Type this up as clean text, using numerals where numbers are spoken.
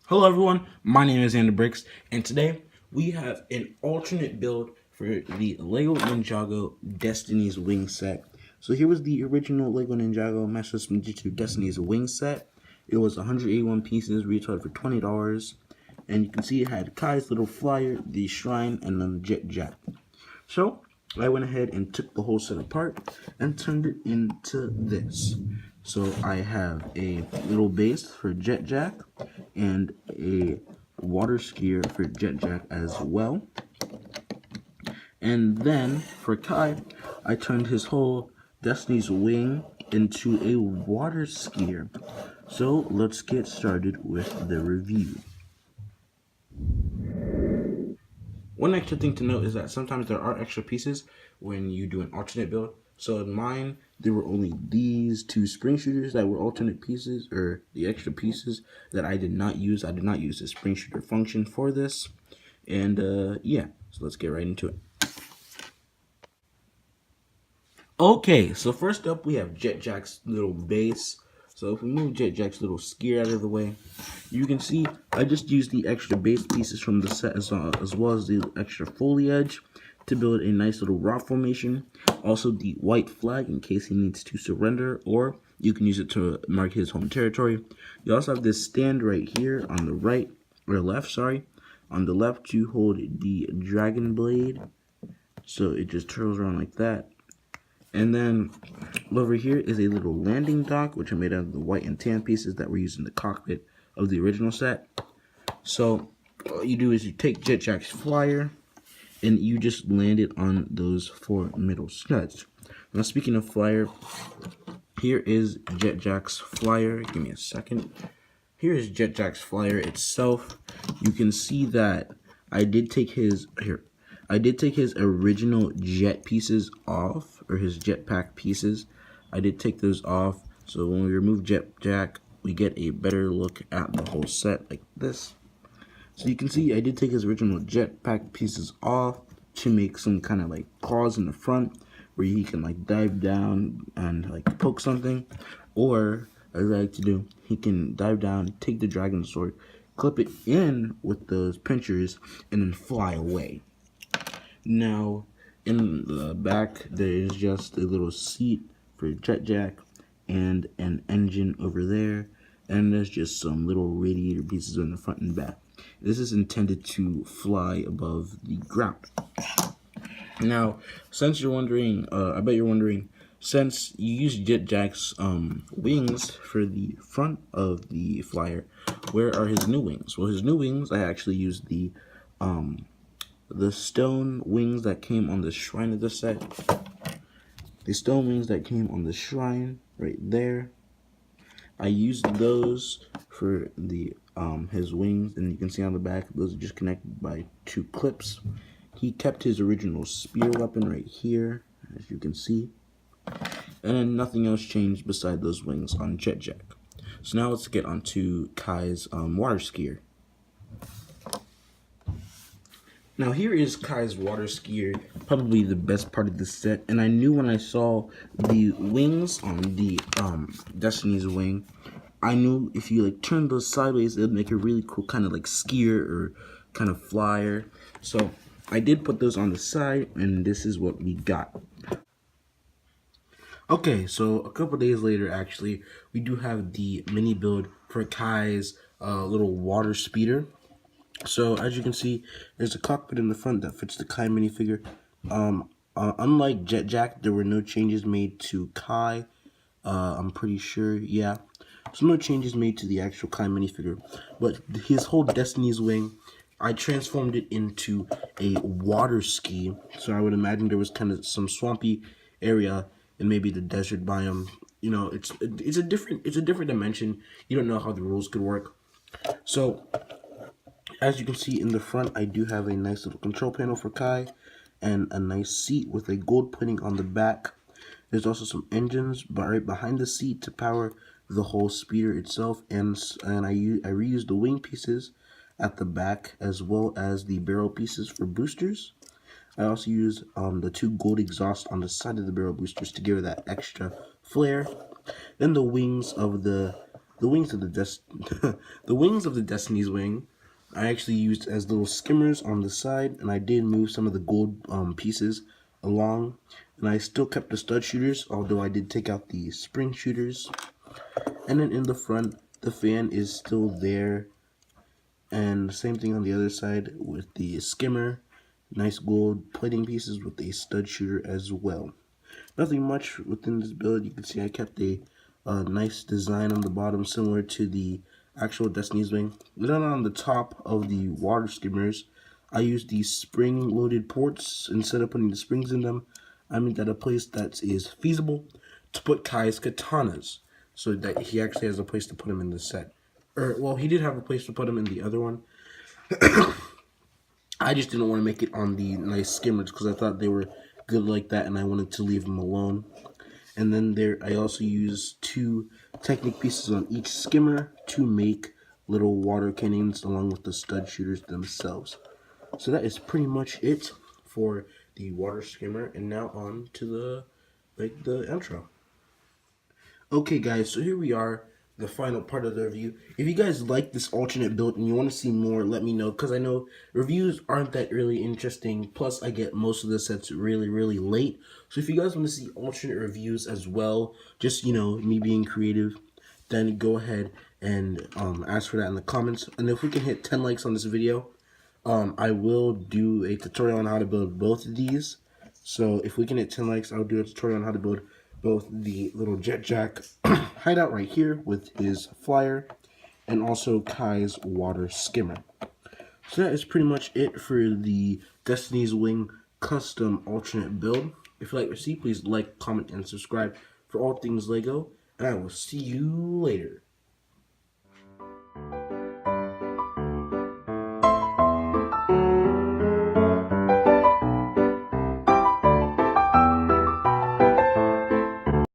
Hello everyone, my name is Andy Bricks, and today we have an alternate build for the Lego Ninjago Destiny's Wing set. So here was the original Lego Ninjago Master System G2 Destiny's Wing set. It was 181 pieces, retailed for $20, and you can see it had Kai's little flyer, the shrine, and then the jet jack. So I went ahead and took the whole set apart and turned it into this. So I have a little base for Jet Jack and a water skier for Jet Jack as well. And then for Kai, I turned his whole Destiny's Wing into a water skier. So let's get started with the review. One extra thing to note is that sometimes there are extra pieces when you do an alternate build. So in mine, there were only these two spring shooters that were alternate pieces, or the extra pieces that I did not use. I did not use the spring shooter function for this. And yeah, so let's get right into it. Okay, so first up we have Jet Jack's little base. So if we move Jet Jack's little skier out of the way, you can see I just used the extra base pieces from the set as well as the extra foliage to build a nice little rock formation. Also the white flag in case he needs to surrender, or you can use it to mark his home territory. You also have this stand right here on the right, or left, sorry. On the left you hold the dragon blade, so it just twirls around like that. And then over here is a little landing dock, which are made out of the white and tan pieces that were used in the cockpit of the original set. So all you do is you take Jet Jack's flyer and you just land it on those four middle studs. Now speaking of flyer, here is Jet Jack's flyer. Give me a second. Here is Jet Jack's flyer itself. You can see that I did take his original jet pieces off, or his jetpack pieces. I did take those off, so when we remove Jet Jack, we get a better look at the whole set like this. So you can see I did take his original jetpack pieces off to make some kind of like claws in the front where he can like dive down and like poke something, or as I like to do, he can dive down, take the dragon sword, clip it in with those pinchers, and then fly away. Now, in the back, there is just a little seat for Jet Jack and an engine over there, and there's just some little radiator pieces in the front and back. This is intended to fly above the ground. Now, since you're wondering, I bet you're wondering, since you use Jet Jack's wings for the front of the flyer, where are his new wings? Well, his new wings, I actually used the stone wings that came on the shrine of the set. The stone wings that came on the shrine right there. I used those for the his wings, and you can see on the back those are just connected by two clips. He kept his original spear weapon right here, as you can see, and then nothing else changed beside those wings on Jet Jack. So now let's get onto Kai's water skier. Now here is Kai's water skier, probably the best part of the set, and I knew when I saw the wings on the Destiny's Wing, I knew if you like turn those sideways, it would make a really cool kind of like skier or kind of flyer. So I did put those on the side, and this is what we got. Okay, so a couple days later, actually, we do have the mini build for Kai's little water speeder. So as you can see, there's a cockpit in the front that fits the Kai minifigure. Unlike Jet Jack, there were no changes made to Kai. I'm pretty sure, yeah. So no changes made to the actual Kai minifigure. But his whole Destiny's Wing, I transformed it into a water ski. So I would imagine there was kind of some swampy area and maybe the desert biome. You know, it's a different dimension. You don't know how the rules could work. So as you can see in the front, I do have a nice little control panel for Kai and a nice seat with a gold plating on the back. There's also some engines right behind the seat to power the whole speeder itself, and I reused the wing pieces at the back as well as the barrel pieces for boosters. I also used the two gold exhausts on the side of the barrel boosters to give it that extra flare. Then the wings of the the wings of the the wings of the Destiny's Wing I actually used as little skimmers on the side, and I did move some of the gold pieces along, and I still kept the stud shooters, although I did take out the spring shooters. And then in the front, the fan is still there, and same thing on the other side with the skimmer, nice gold plating pieces with a stud shooter as well. Nothing much within this build. You can see I kept a nice design on the bottom similar to the actual Destiny's Wing. Then on the top of the water skimmers, I used these spring loaded ports. Instead of putting the springs in them, I made that a place that is feasible to put Kai's katanas, so that he actually has a place to put him in the set. Or, well, he did have a place to put him in the other one. I just didn't want to make it on the nice skimmers because I thought they were good like that, and I wanted to leave them alone. And then there, I also used 2 Technic pieces on each skimmer to make little water cannons along with the stud shooters themselves. So that is pretty much it for the water skimmer, and now on to the intro. Okay guys, so here we are, the final part of the review. If you guys like this alternate build and you want to see more, let me know, because I know reviews aren't that really interesting, plus I get most of the sets really late. So if you guys want to see alternate reviews as well, just, you know, me being creative, then go ahead and ask for that in the comments. And if we can hit 10 likes on this video, I will do a tutorial on how to build both of these. So if we can hit 10 likes, I'll do a tutorial on how to build both the little Jet Jack hideout right here with his flyer, and also Kai's water skimmer. So that is pretty much it for the Destiny's Wing custom alternate build. If you like what you see, please like, comment, and subscribe for all things LEGO, and I will see you later.